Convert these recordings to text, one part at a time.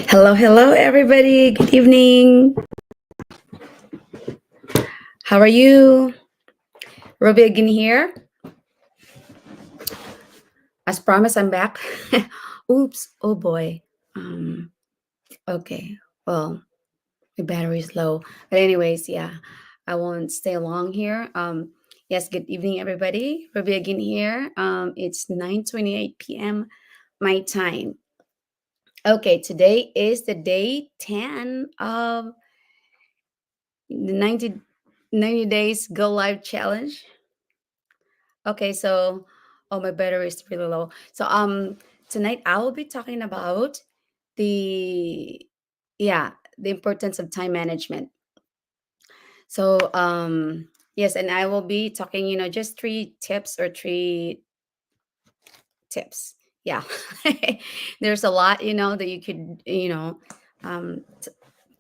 Hello, hello, everybody. Good evening. How are you? Ruby again here. As promised, I'm back. Oops. Oh boy. Um. Okay. Well, my battery is low. But anyways, yeah, I won't stay long here. Yes. Good evening, everybody. Ruby again here. It's 9:28 p.m. my time. Okay. Today is the day 10 of the 90 days Go Live challenge. Okay, so oh my battery is really low. So tonight I will be talking about the yeah, the importance of time management. So yes, and I will be talking, just three tips or three tips. Yeah. There's a lot, that you could,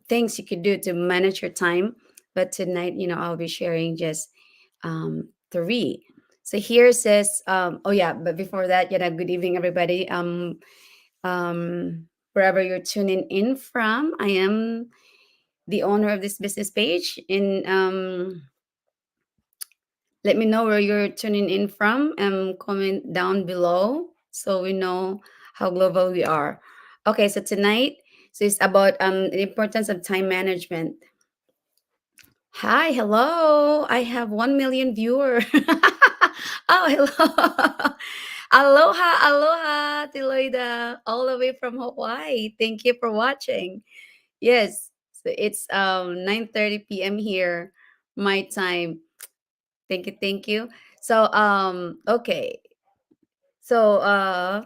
things you could do to manage your time, but tonight, I'll be sharing just three. So here says, oh yeah, but before that, good evening, everybody. Wherever you're tuning in from, I am the owner of this business page. And let me know where you're tuning in from. Comment down below so we know how global we are. Okay, so tonight, so it's about the importance of time management. Hi, hello. I have 1 million viewer. Oh, hello. Aloha, aloha, Tiloida, all the way from Hawaii. Thank you for watching. Yes, so it's 9:30 p.m. here, my time. Thank you, thank you. So okay. So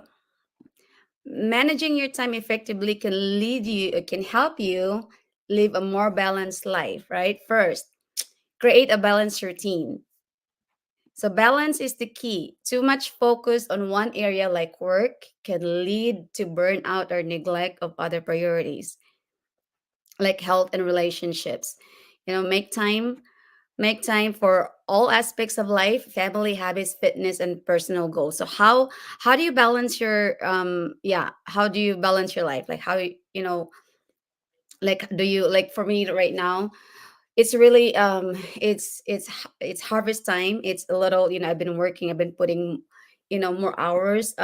managing your time effectively can help you live a more balanced life, right? First, create a balanced routine. So, balance is the key. Too much focus on one area, like work, can lead to burnout or neglect of other priorities, like health and relationships. Make time for all aspects of life: family, habits, fitness, and personal goals. So, how do you balance your how do you balance your life? Like, like, do you, like, for me right now, it's really it's harvest time. It's a little, I've been working, I've been putting more hours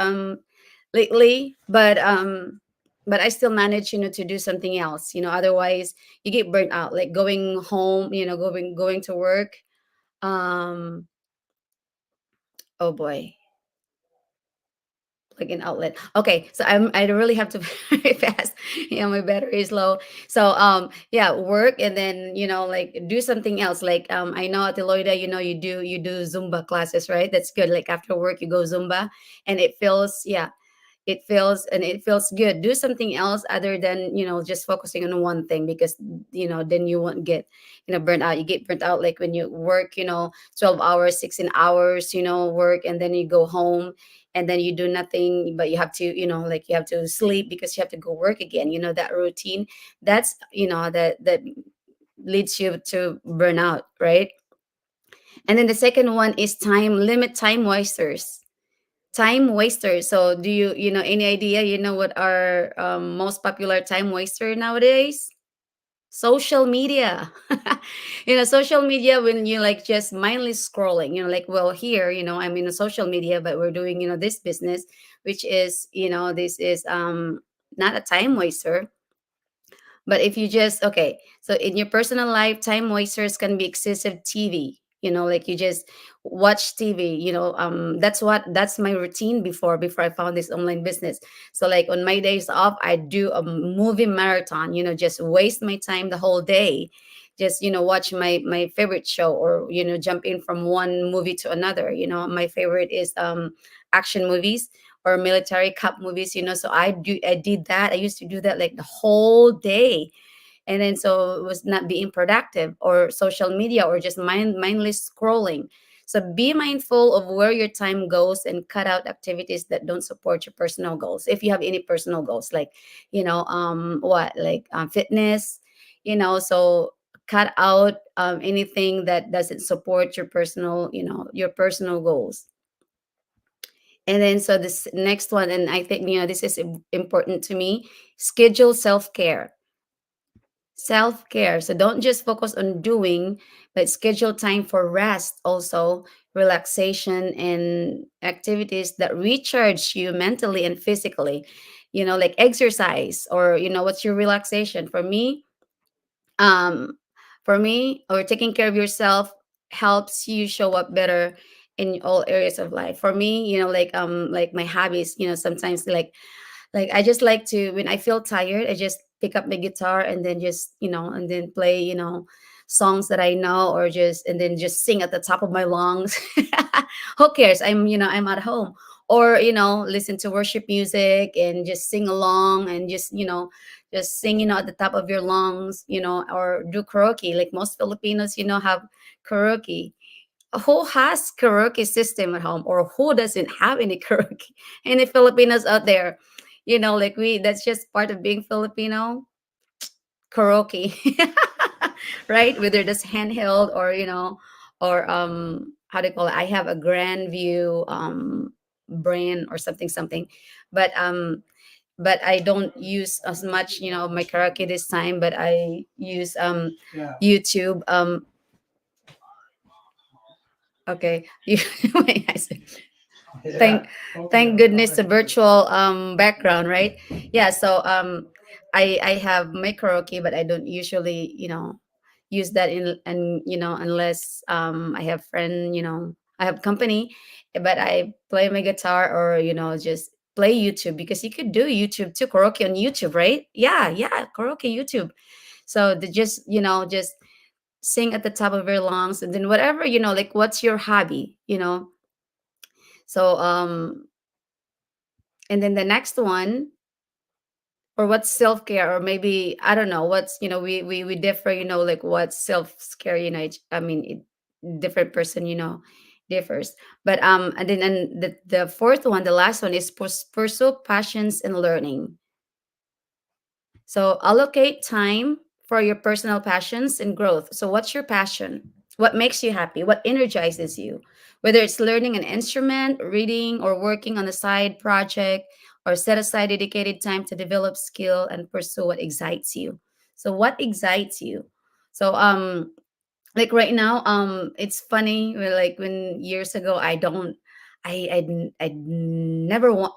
lately, but I still manage, to do something else. Otherwise you get burnt out, like going home, going to work. um oh boy, like an outlet. Okay, so I really have to very fast. My battery is low. So yeah, work, and then like do something else. Like I know at Deloitte, you do Zumba classes, right? That's good. Like after work, you go Zumba, and it feels good. Do something else other than just focusing on one thing, because then you won't get burnt out. You get burnt out like when you work 12 hours, 16 hours, work, and then you go home, and then you do nothing, but you have to like you have to sleep because you have to go work again. That routine, that's that leads you to burnout, right? And then the second one is time wasters. Time wasters. So do you any idea what are most popular time waster nowadays? Social media. Social media, when you like just mindless scrolling, like, well, here, I'm in a social media, but we're doing this business, which is this is not a time waster. But if you just, okay, so in your personal life, time wasters can be excessive TV. Like you just watch TV. That's my routine before I found this online business. So like on my days off, I do a movie marathon. Just waste my time the whole day, just watch my favorite show, or jump in from one movie to another. My favorite is action movies or military cup movies. So I did that. I used to do that like the whole day. And then so it was not being productive, or social media, or just mindless scrolling. So be mindful of where your time goes, and cut out activities that don't support your personal goals. If you have any personal goals, like what, like fitness, so cut out anything that doesn't support your personal goals. And then so this next one, and I think this is important to me: schedule self-care. Self-care. So don't just focus on doing, but schedule time for rest also, relaxation, and activities that recharge you mentally and physically. Like exercise, or what's your relaxation. Um or taking care of yourself helps you show up better in all areas of life. For me, like my hobbies, sometimes like I just like to, when I feel tired, I just pick up my guitar and then just and then play songs that I know, or just and then just sing at the top of my lungs. Who cares? I'm at home. Or listen to worship music and just sing along, and just sing at the top of your lungs, or do karaoke. Like most Filipinos have karaoke. Who has karaoke system at home, or who doesn't have any karaoke? Any Filipinos out there? Like that's just part of being Filipino. Karaoke. Right, whether that's handheld, or or how do you call it? I have a Grand View brand or something, but I don't use as much my karaoke this time, but I use YouTube. Okay. Wait, thank thank goodness the virtual background, right? Yeah, so I have my karaoke, but I don't usually use that in, and unless I have friend, I have company. But I play my guitar, or just play YouTube, because you could do YouTube too, karaoke on YouTube, right? Yeah, karaoke YouTube. So the just sing at the top of your lungs, and then whatever, like what's your hobby, so and then the next one, or what's self-care, or maybe I don't know what's, we differ, like what's self-care, I mean different person differs. But and then, and the fourth one, the last one, is pursue passions and learning. So allocate time for your personal passions and growth. So what's your passion? What makes you happy? What energizes you? Whether it's learning an instrument, reading, or working on a side project, or set aside dedicated time to develop skill and pursue what excites you. So what excites you? So like right now, it's funny, like when years ago, I never want,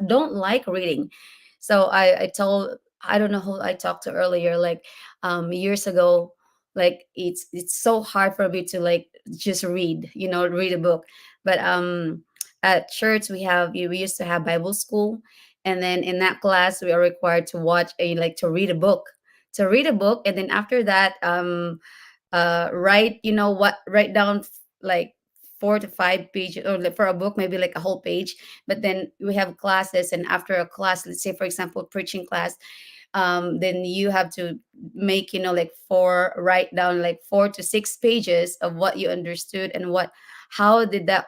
don't like reading. So I told, I don't know who I talked to earlier, like years ago, like it's so hard for me to like just read, read a book. But at church, we used to have Bible school, and then in that class we are required to watch a like to read a book, and then after that write, write down like 4 to 5 pages, or like for a book maybe like a whole page. But then we have classes, and after a class, let's say for example preaching class, then you have to make, like write down like 4 to 6 pages of what you understood, and how did that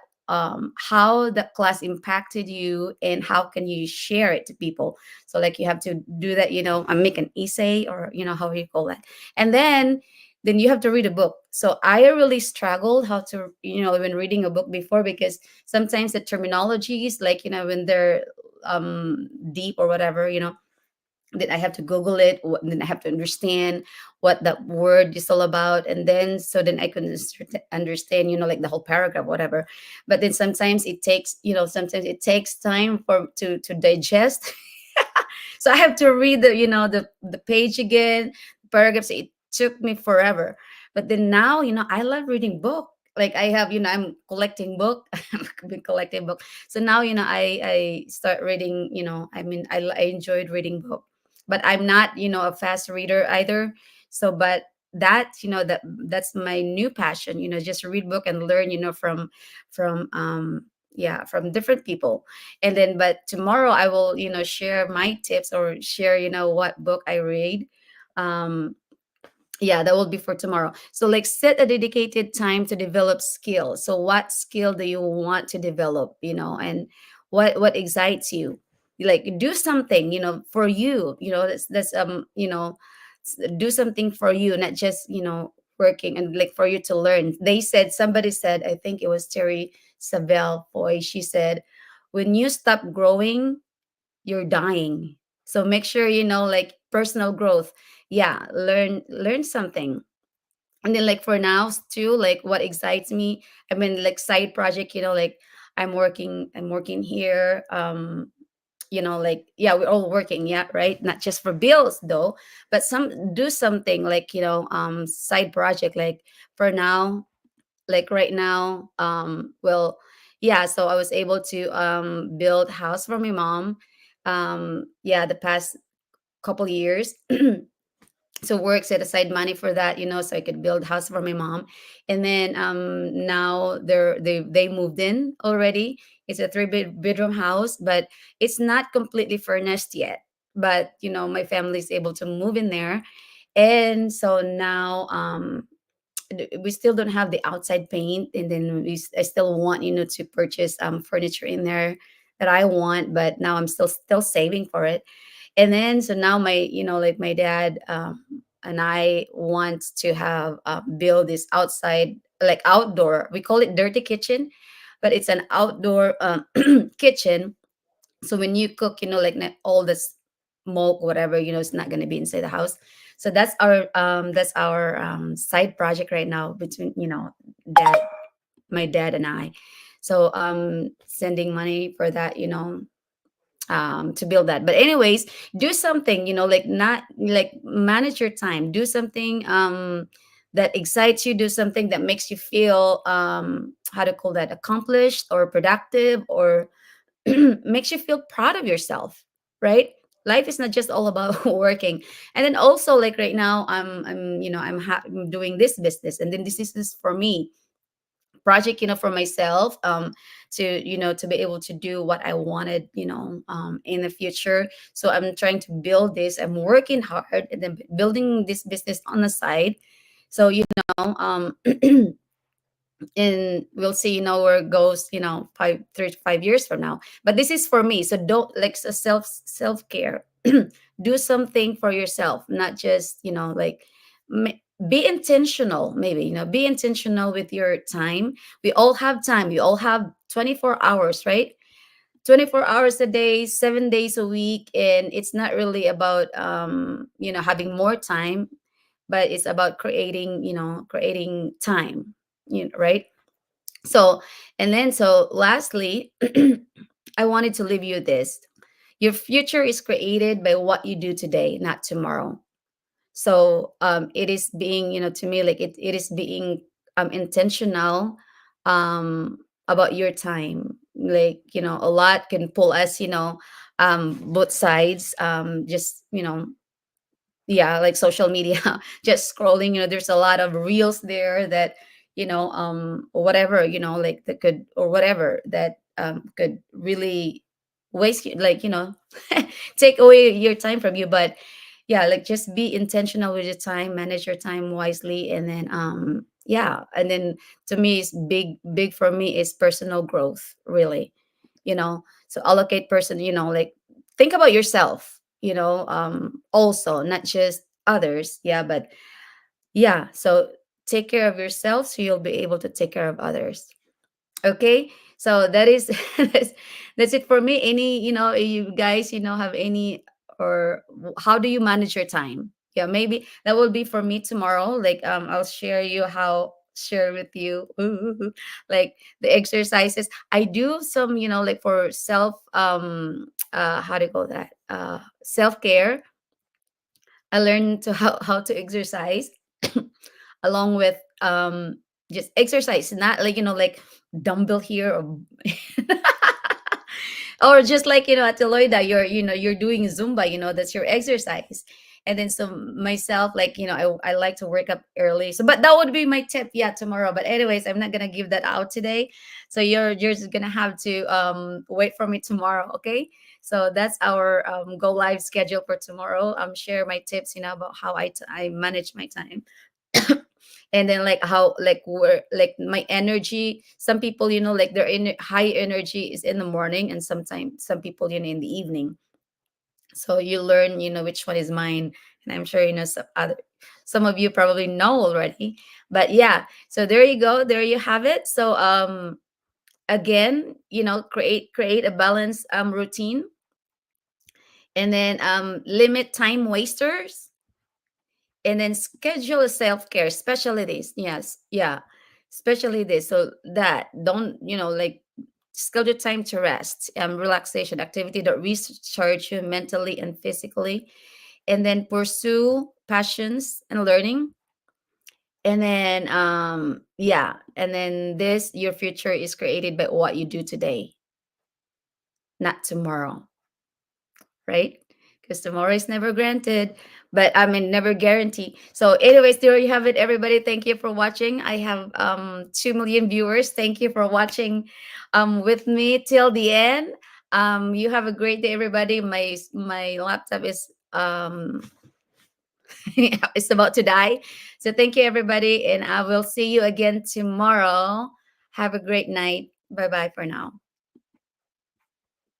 how the class impacted you, and how can you share it to people. So like you have to do that, and make an essay, or how you call that. And then you have to read a book. So I really struggled how to, when reading a book before, because sometimes the terminologies, like, when they're deep or whatever, then I have to Google it, then I have to understand what that word is all about. And then, so then I can understand, like the whole paragraph, whatever. But then sometimes sometimes it takes time to digest. So I have to read the page again, paragraphs. It took me forever. But then now, I love reading book. Like I have, I'm collecting book. I've been collecting book. So now, I start reading. I mean, I enjoyed reading book, but I'm not, a fast reader either. So, but that's my new passion. Just read book and learn. From yeah, from different people. And then, but tomorrow I will, share my tips, or share, what book I read. um yeah, that will be for tomorrow. So like set a dedicated time to develop skill. So what skill do you want to develop, and what excites you? Like do something, for you, that's do something for you, not just, working, and like for you to learn. Somebody said, I think it was Terry Savelle Foy, she said, when you stop growing, you're dying. So make sure, like personal growth. Yeah, learn something. And then like for now too, like what excites me, I mean like side project, like I'm working here, like yeah, we're all working, yeah, right, not just for bills though, but some do something like, side project, like for now, like right now, well, yeah, so I was able to build house for my mom, yeah, the past couple years. So work, set aside money for that, so I could build house for my mom. And then now they moved in already. It's a bedroom house, but it's not completely furnished yet. But my family is able to move in there. And so now we still don't have the outside paint, and then I still want, to purchase furniture in there that I want, but now I'm still saving for it. And then so now my, like my dad, and I want to have build this outside, like outdoor, we call it dirty kitchen, but it's an outdoor kitchen. So when you cook, like all the smoke, whatever, it's not going to be inside the house. So that's our side project right now between, dad my dad and I. So sending money for that, to build that. But anyways, do something, like not like manage your time, do something that excites you, do something that makes you feel how to call that, accomplished or productive, or makes you feel proud of yourself, right? Life is not just all about working. And then also like right now I'm doing this business, and then this is for me project, for myself, to to be able to do what I wanted, in the future. So I'm trying to build this, I'm working hard, and then building this business on the side. So and we'll see, where it goes, 3 to 5 years from now. But this is for me, so don't like self-care. Do something for yourself, not just, like be intentional, maybe, be intentional with your time. We all have time, we all have 24 hours, right? 24 hours a day, 7 days a week. And it's not really about having more time, but it's about creating time, right? So, and then so lastly, I wanted to leave you this. Your future is created by what you do today, not tomorrow. So it is being, to me, like it is being intentional about your time. Like, a lot can pull us, both sides, just, yeah, like social media, just scrolling, there's a lot of reels there that, whatever, like that could, or whatever that could really waste you, like, take away your time from you. But yeah, like just be intentional with your time, manage your time wisely. And then yeah, and then to me it's big for me is personal growth, really. So allocate person, like think about yourself, also not just others. Yeah, but yeah, so take care of yourself so you'll be able to take care of others. Okay, so that is that's it for me. Any, you guys, have any, or how do you manage your time? Yeah, maybe that will be for me tomorrow. Like I'll share with you like the exercises I do, some, like for self how do you call that, self-care. I learned to how to exercise along with just exercise, not like, like dumbbell here, or or just like, at Loida, you're doing Zumba, that's your exercise. And then so myself, like, I like to wake up early. So but that would be my tip, yeah, tomorrow. But anyways, I'm not gonna give that out today. So you're just gonna have to wait for me tomorrow, okay? So that's our go live schedule for tomorrow. Share my tips, about how I manage my time. And then like how, like where, like my energy, some people, like their high energy is in the morning, and sometimes some people, in the evening. So you learn, which one is mine. And I'm sure, some of you probably know already. But yeah, so there you go, there you have it. So again, create a balanced routine, and then limit time wasters, and then schedule self-care, especially this. Yes, yeah, especially this. So that don't, like, schedule time to rest, relaxation, activity that recharge you mentally and physically, and then pursue passions and learning. And then yeah, and then this, your future is created by what you do today, not tomorrow, right? Because tomorrow is never granted, but I mean, never guarantee. So, anyways, there you have it, everybody. Thank you for watching. I have 2 million viewers. Thank you for watching with me till the end. You have a great day, everybody. My laptop is it's about to die. So thank you, everybody, and I will see you again tomorrow. Have a great night. Bye bye for now.